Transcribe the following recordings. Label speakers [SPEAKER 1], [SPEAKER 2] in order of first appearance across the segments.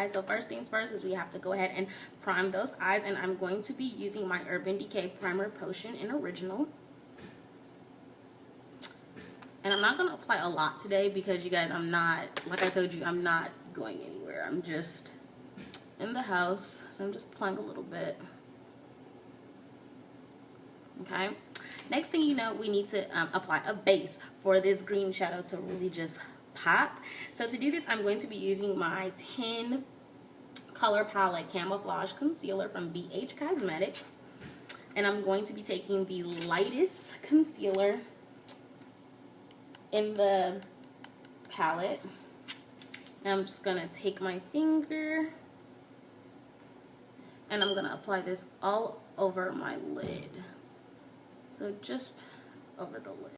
[SPEAKER 1] guys. So first things first is we have to go ahead and prime those eyes, and I'm going to be using my Urban Decay Primer Potion in Original. And I'm not going to apply a lot today because, you guys, I'm not, like I told you, I'm not going anywhere. I'm just in the house, so I'm just applying a little bit. Okay. Next thing you know, we need to apply a base for this green shadow to really just pop. So to do this, I'm going to be using my 10 color palette Camouflage Concealer from BH Cosmetics. And I'm going to be taking the lightest concealer in the palette, and I'm just gonna take my finger and I'm gonna apply this all over my lid, so just over the lid.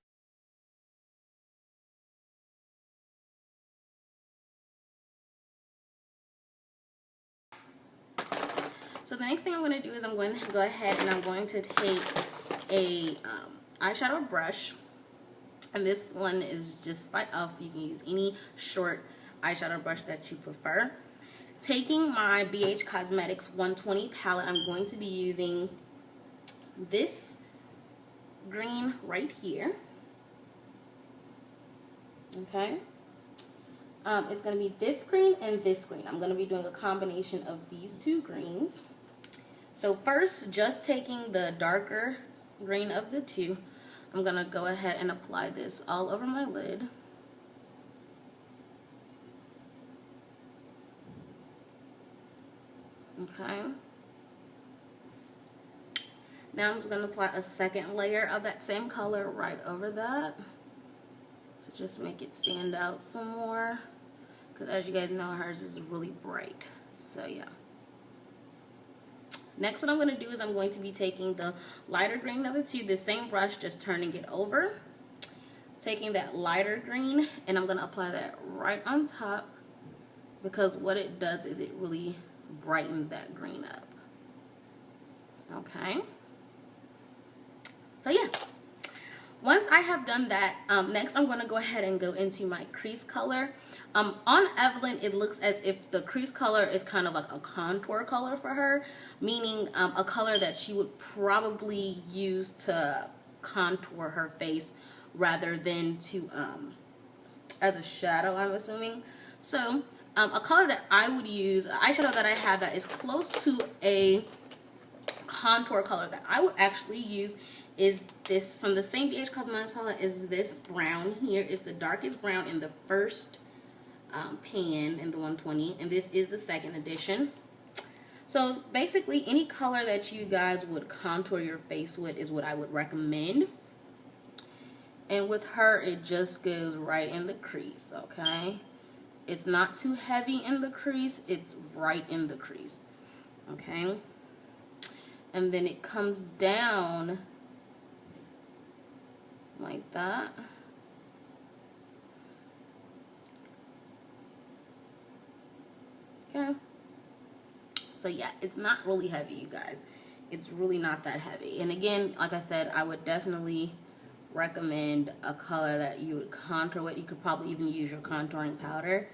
[SPEAKER 1] So the next thing I'm going to do is I'm going to go ahead and I'm going to take a eyeshadow brush. And this one is just by e.l.f. You can use any short eyeshadow brush that you prefer. Taking my BH Cosmetics 120 palette, I'm going to be using this green right here. Okay. It's going to be this green and this green. I'm going to be doing a combination of these two greens. So first, just taking the darker green of the two, I'm going to go ahead and apply this all over my lid. Okay. Now I'm just going to apply a second layer of that same color right over that to just make it stand out some more. Because as you guys know, hers is really bright. So yeah. Next, what I'm going to do is I'm going to be taking the lighter green of the two, the same brush, just turning it over. Taking that lighter green, and I'm going to apply that right on top, because what it does is it really brightens that green up. Okay. So yeah. Once I have done that, next I'm going to go ahead and go into my crease color. On Evelyn, it looks as if the crease color is kind of like a contour color for her, meaning a color that she would probably use to contour her face rather than to as a shadow, I'm assuming. So a color that I would use, eyeshadow that I have that is close to a contour color that I would actually use is this from the same BH Cosmetics palette. Is this brown here. Is the darkest brown in the first pan in the 120, and this is the second edition. So basically any color that you guys would contour your face with is what I would recommend. And with her, it just goes right in the crease. Okay, it's not too heavy in the crease, it's right in the crease. Okay, and then it comes down like that. Okay. So yeah, it's not really heavy, you guys. It's really not that heavy. And again, like I said, I would definitely recommend a color that you would contour with. You could probably even use your contouring powder.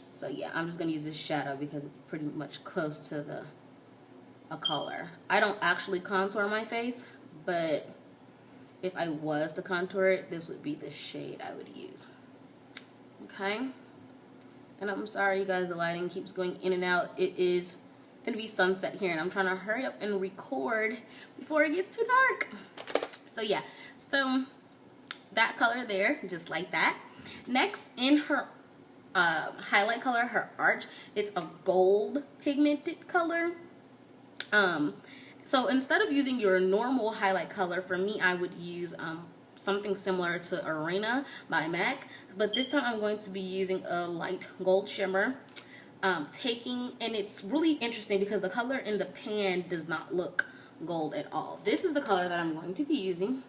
[SPEAKER 1] So yeah, I'm just going to use this shadow because it's pretty much close to a color. I don't actually contour my face, but if I was to contour it, this would be the shade I would use. Okay. And I'm sorry, you guys, the lighting keeps going in and out. It is going to be sunset here, and I'm trying to hurry up and record before it gets too dark. So yeah, so that color there, just like that. Next, in her highlight color, her arch, it's a gold pigmented color. So instead of using your normal highlight color, for me, I would use something similar to Arena by MAC, but this time I'm going to be using a light gold shimmer. And it's really interesting because the color in the pan does not look gold at all. This is the color that I'm going to be using,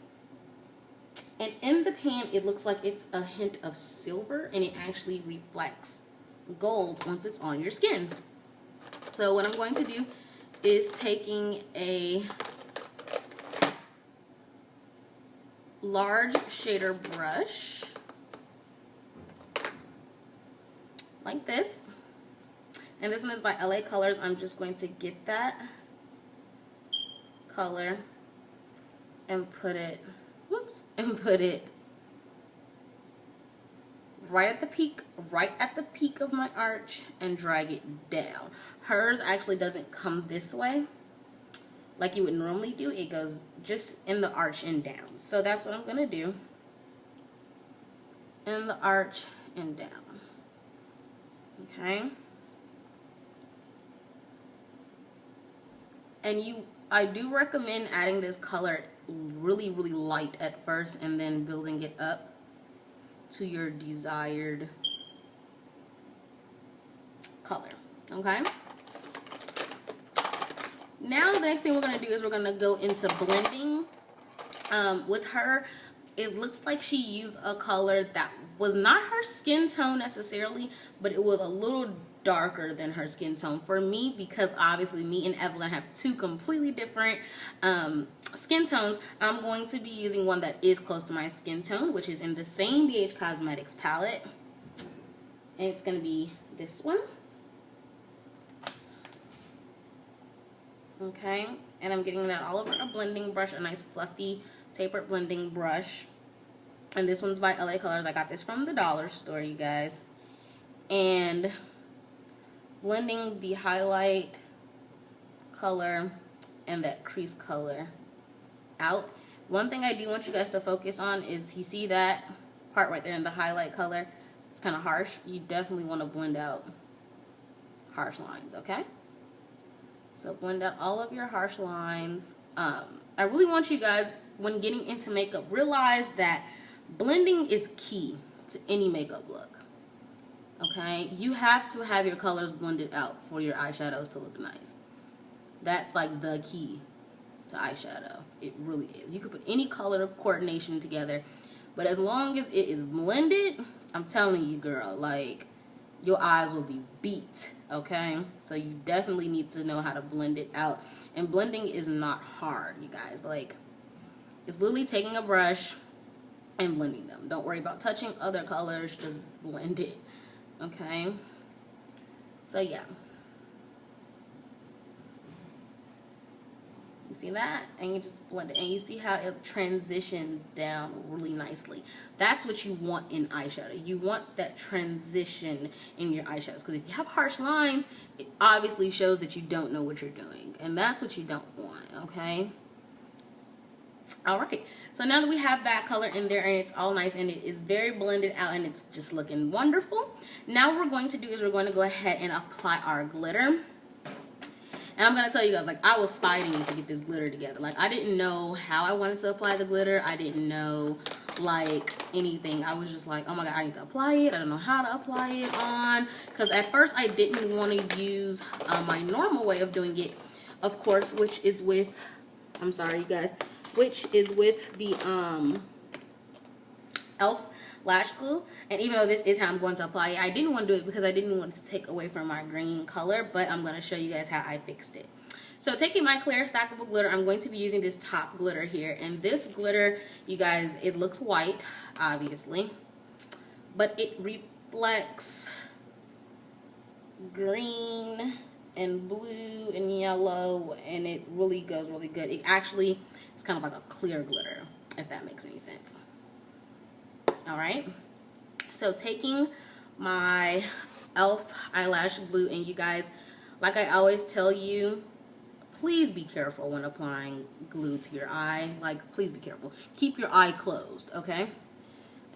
[SPEAKER 1] and in the pan it looks like it's a hint of silver, and it actually reflects gold once it's on your skin. So what I'm going to do is taking a large shader brush, like this. And this one is by LA Colors. I'm just going to get that color and put it, whoops, and put it right at the peak of my arch and drag it down. Hers actually doesn't come this way like you would normally do. It goes just in the arch and down. So that's what I'm gonna do. In the arch and down. Okay. And I do recommend adding this color really, really light at first and then building it up to your desired color. Okay. Now the next thing we're going to do is we're going to go into blending. With her, it looks like she used a color that was not her skin tone necessarily, but it was a little darker than her skin tone. For me, because obviously me and Evelyn have two completely different skin tones, I'm going to be using one that is close to my skin tone, which is in the same BH Cosmetics palette. And it's going to be this one. Okay, and I'm getting that all over a blending brush, a nice fluffy tapered blending brush. And this one's by LA Colors. I got this from the dollar store, you guys. And blending the highlight color and that crease color out. One thing I do want you guys to focus on is, you see that part right there in the highlight color? It's kind of harsh. You definitely want to blend out harsh lines, okay? So blend out all of your harsh lines. I really want you guys, when getting into makeup, realize that blending is key to any makeup look. Okay, you have to have your colors blended out for your eyeshadows to look nice. That's like the key to eyeshadow. It really is. You could put any color coordination together, but as long as it is blended, I'm telling you, girl, like, your eyes will be beat. Okay, so you definitely need to know how to blend it out. And blending is not hard, you guys. Like, it's literally taking a brush and blending them. Don't worry about touching other colors, just blend it. Okay, so yeah, you see that, and you just blend it, and you see how it transitions down really nicely. That's what you want in eyeshadow. You want that transition in your eyeshadows, because if you have harsh lines, it obviously shows that you don't know what you're doing, and that's what you don't want. Okay, all right, so now that we have that color in there and it's all nice and it is very blended out and it's just looking wonderful, now what we're going to do is we're going to go ahead and apply our glitter. And I'm going to tell you guys, like, I was fighting to get this glitter together. Like, I didn't know how I wanted to apply the glitter. I didn't know, like, anything. I was just like, oh my god, I need to apply it. I don't know how to apply it on. Because at first I didn't want to use my normal way of doing it, of course, which is with, I'm sorry you guys, which is with the e.l.f. lash glue. And even though this is how I'm going to apply it, I didn't want to do it because I didn't want to take away from my green color, but I'm going to show you guys how I fixed it. So taking my clear stackable glitter, I'm going to be using this top glitter here. And this glitter, you guys, it looks white, obviously, but it reflects green and blue and yellow, and it really goes really good. It actually, it's kind of like a clear glitter, if that makes any sense. All right, so taking my e.l.f. eyelash glue, and you guys, like I always tell you, please be careful when applying glue to your eye. Like, please be careful. Keep your eye closed, okay?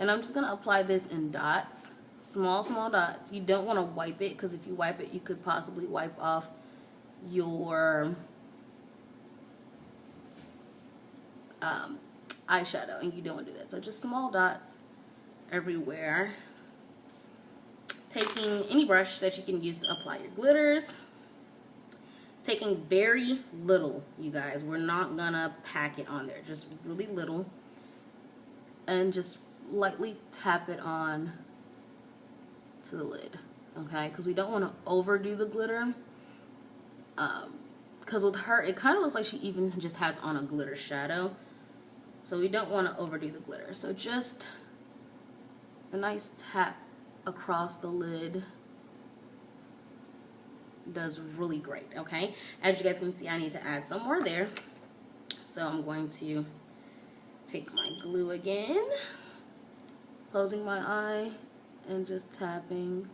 [SPEAKER 1] And I'm just gonna apply this in dots, small dots. You don't want to wipe it, because if you wipe it, you could possibly wipe off your eyeshadow, and you don't want to do that. So just small dots everywhere. Taking any brush that you can use to apply your glitters. Taking very little, you guys. We're not gonna pack it on there, just really little, and just lightly tap it on to the lid, okay? Because we don't want to overdo the glitter, because with her it kind of looks like she even just has on a glitter shadow, so we don't want to overdo the glitter. So just a nice tap across the lid does really great. Okay, as you guys can see, I need to add some more there, so I'm going to take my glue again, closing my eye and just tapping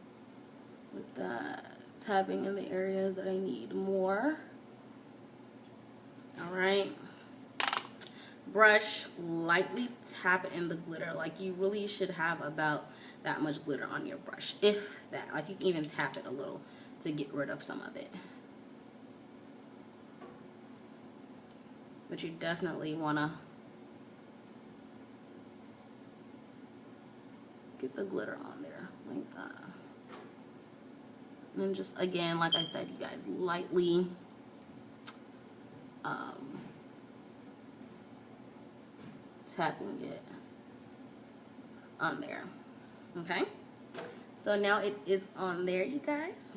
[SPEAKER 1] with that, tapping in the areas that I need more. All right, brush, lightly tap it in the glitter. Like, you really should have about that much glitter on your brush, if that. Like, you can even tap it a little to get rid of some of it, but you definitely want to get the glitter on there like that. And just, again, like I said, you guys, lightly tapping it on there. Okay, so now it is on there, you guys.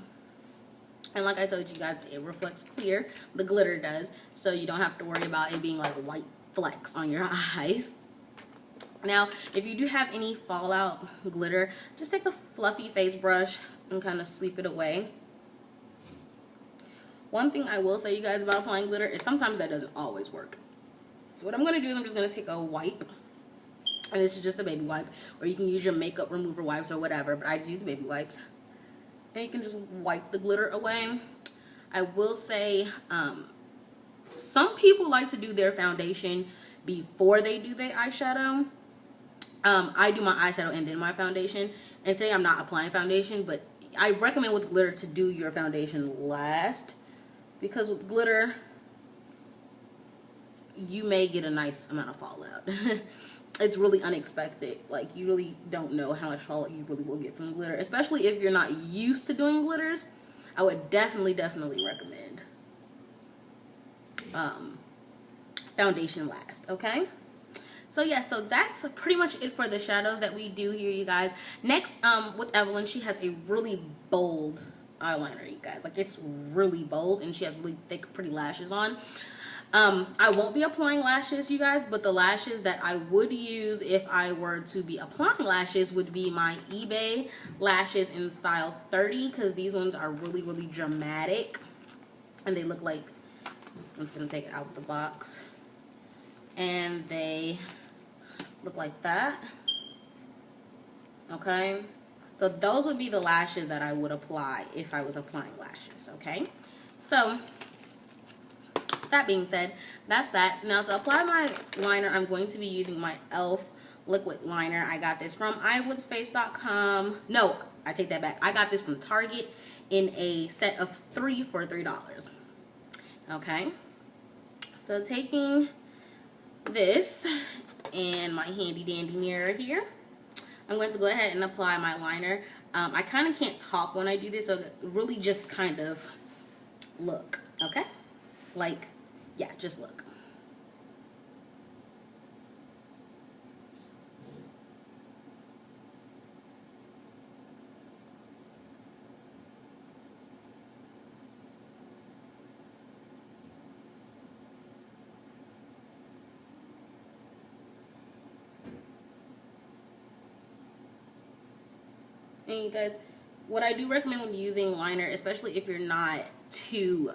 [SPEAKER 1] And like I told you guys, it reflects clear. The glitter does, so you don't have to worry about it being like white flecks on your eyes. Now, if you do have any fallout glitter, just take a fluffy face brush and kind of sweep it away. One thing I will say, you guys, about applying glitter is sometimes that doesn't always work. So what I'm going to do is I'm just going to take a wipe, and this is just a baby wipe, or you can use your makeup remover wipes or whatever, but I just use the baby wipes. And you can just wipe the glitter away. I will say, some people like to do their foundation before they do their eyeshadow. I do my eyeshadow and then my foundation. And today I'm not applying foundation, but I recommend with glitter to do your foundation last, because with glitter, you may get a nice amount of fallout. It's really unexpected. Like, you really don't know how much fallout you really will get from the glitter, especially if you're not used to doing glitters. I would definitely recommend foundation last. Okay, so yeah, so that's pretty much it for the shadows that we do here, you guys. Next, with Evelyn, she has a really bold eyeliner, you guys. Like, it's really bold, and she has really thick, pretty lashes on. I won't be applying lashes, you guys, but the lashes that I would use if I were to be applying lashes would be my eBay lashes in style 30, because these ones are really dramatic, and they look like, I'm just gonna take it out of the box, and they look like that. Okay, so those would be the lashes that I would apply if I was applying lashes. Okay, so that being said, that's that. Now, to apply my liner, I'm going to be using my e.l.f. liquid liner. I got this from eyelipspace.com. No, I take that back. I got this from Target in a set of 3 for $3. Okay, so taking this and my handy dandy mirror here, I'm going to go ahead and apply my liner. I kind of can't talk when I do this, so really just kind of look. Okay, like, yeah, just look. And you guys, what I do recommend when using liner, especially if you're not too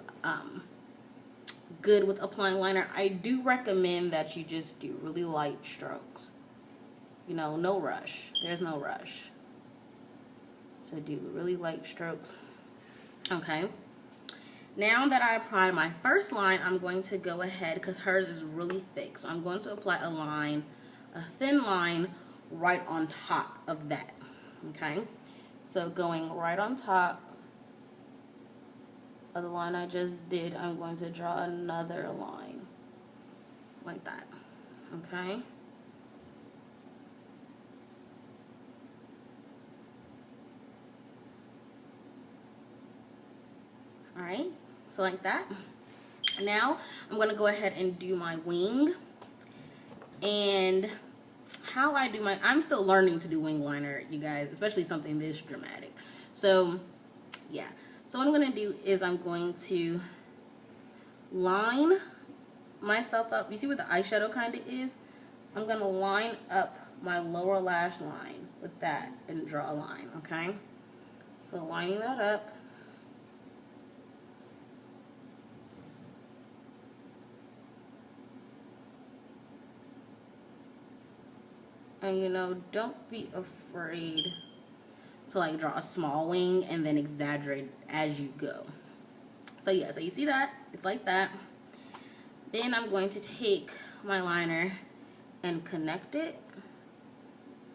[SPEAKER 1] good with applying liner, I do recommend that you just do really light strokes. You know, no rush. There's no rush. So do really light strokes. Okay. Now that I applied my first line, I'm going to go ahead, because hers is really thick, so I'm going to apply a line, a thin line, right on top of that. Okay. So going right on top of the line I just did, I'm going to draw another line like that. Okay, all right, so like that. Now I'm going to go ahead and do my wing. And how I do my, I'm still learning to do wing liner, you guys, especially something this dramatic. So yeah, so what I'm going to do is I'm going to line myself up. You see where the eyeshadow kind of is? I'm going to line up my lower lash line with that and draw a line. Okay, so lining that up, And you know, don't be afraid to like draw a small wing and then exaggerate as you go. So yeah, so you see that? It's like that. Then I'm going to take my liner and connect it.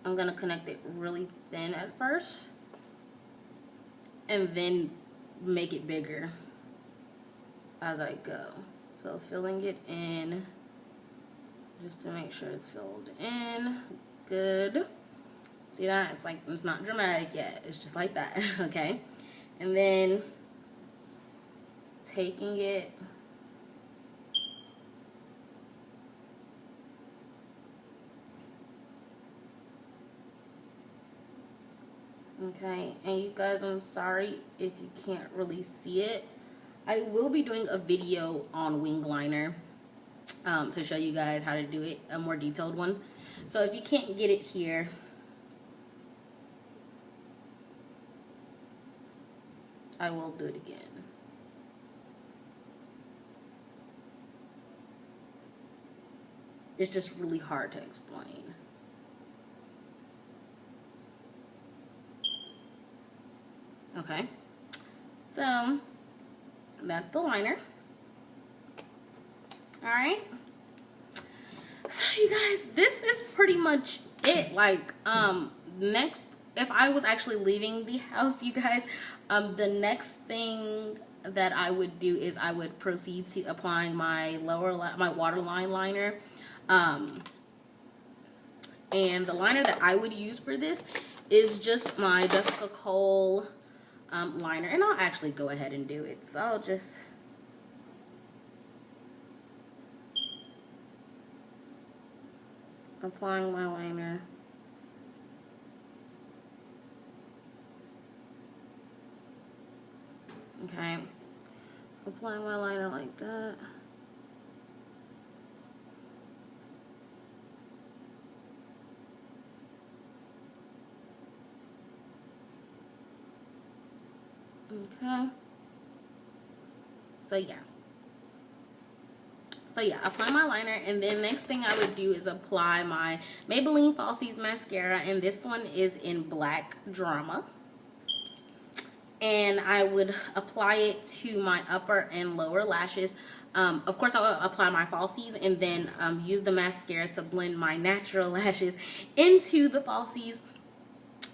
[SPEAKER 1] I'm going to connect it really thin at first. And then make it bigger as I go. So filling it in just to make sure it's filled in. Good. See that? It's like, it's not dramatic yet. It's just like that, okay? And then taking it okay, and you guys, I'm sorry if you can't really see it. I will be doing a video on wing liner to show you guys how to do it, a more detailed one. So if you can't get it here, I will do it again. It's just really hard to explain. Okay, so that's the liner. All right, so you guys, this is pretty much it. Like, next, if I was actually leaving the house, you guys, the next thing that I would do is I would proceed to applying my my waterline liner. And the liner that I would use for this is just my Jessica Cole liner, and I'll actually go ahead and do it. So I'll just applying my liner. Okay, applying my liner like that. Okay, so yeah, apply my liner, and then next thing I would do is apply my Maybelline Falsies mascara, and this one is in Black Drama, and I would apply it to my upper and lower lashes. Of course, I will apply my falsies and then use the mascara to blend my natural lashes into the falsies,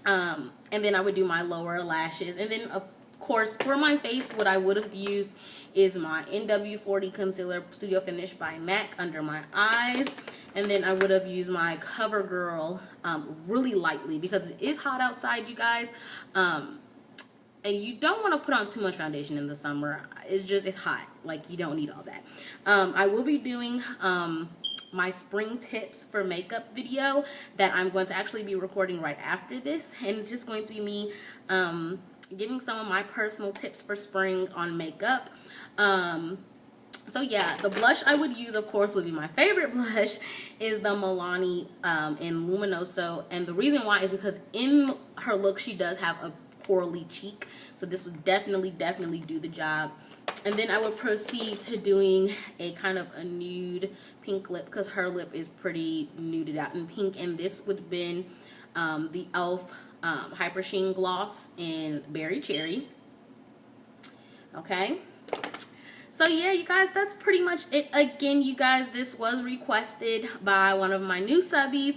[SPEAKER 1] and then I would do my lower lashes, and then of course for my face what I would have used is my NW40 concealer Studio Finish by MAC under my eyes, and then I would have used my CoverGirl really lightly because it is hot outside, you guys, and you don't want to put on too much foundation in the summer. It's hot, like you don't need all that. I will be doing my spring tips for makeup video that I'm going to actually be recording right after this, and it's just going to be me giving some of my personal tips for spring on makeup. So yeah, the blush I would use, of course, would be my favorite blush is the Milani in Luminoso, and the reason why is because in her look she does have a corally cheek, so this would definitely do the job. And then I would proceed to doing a kind of a nude pink lip because her lip is pretty nuded out in pink, and this would have been the e.l.f. Hyper Sheen Gloss in Berry Cherry. Okay, so yeah, you guys, that's pretty much it. Again, you guys, this was requested by one of my new subbies.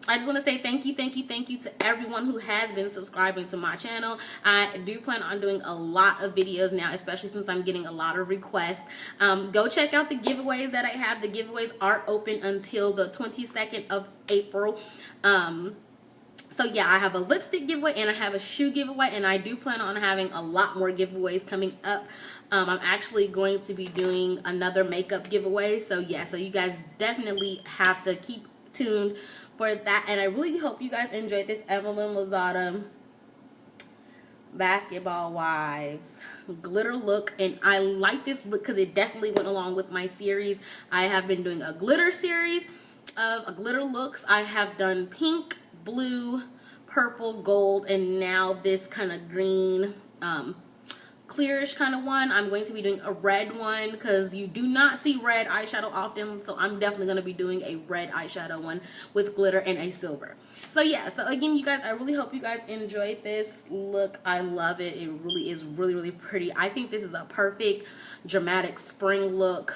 [SPEAKER 1] I just want to say thank you to everyone who has been subscribing to my channel. I do plan on doing a lot of videos now, especially since I'm getting a lot of requests. Go check out the giveaways that I have. The giveaways are open until the 22nd of April. So yeah, I have a lipstick giveaway and I have a shoe giveaway, and I do plan on having a lot more giveaways coming up. I'm actually going to be doing another makeup giveaway. So yeah, so you guys definitely have to keep tuned for that. And I really hope you guys enjoyed this Evelyn Lozado Basketball Wives glitter look, and I like this look because it definitely went along with my series. I have been doing a glitter series of glitter looks. I have done pink, blue, purple, gold, and now this kind of green, clearish kind of one. I'm going to be doing a red one because you do not see red eyeshadow often, so I'm definitely going to be doing a red eyeshadow one with glitter and a silver. So yeah, so again, you guys, I really hope you guys enjoyed this look. I love it. It really is really, really pretty. I think this is a perfect dramatic spring look.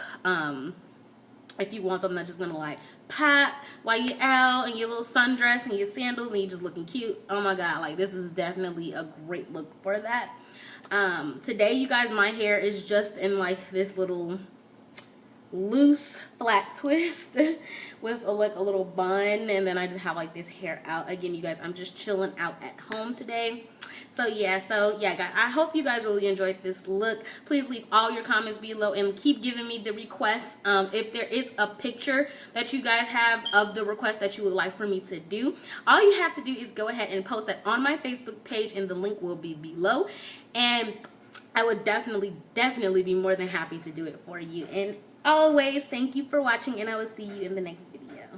[SPEAKER 1] If you want something that's just gonna like pop while you're out in your little sundress and your sandals and you're just looking cute, oh my god, like this is definitely a great look for that. Today, you guys, my hair is just in like this little loose flat twist with like a little bun, and then I just have like this hair out. Again, you guys, I'm just chilling out at home today. So yeah, guys, I hope you guys really enjoyed this look. Please leave all your comments below and keep giving me the requests. If there is a picture that you guys have of the request that you would like for me to do, all you have to do is go ahead and post that on my Facebook page, and the link will be below. And I would definitely be more than happy to do it for you. And always, thank you for watching, and I will see you in the next video.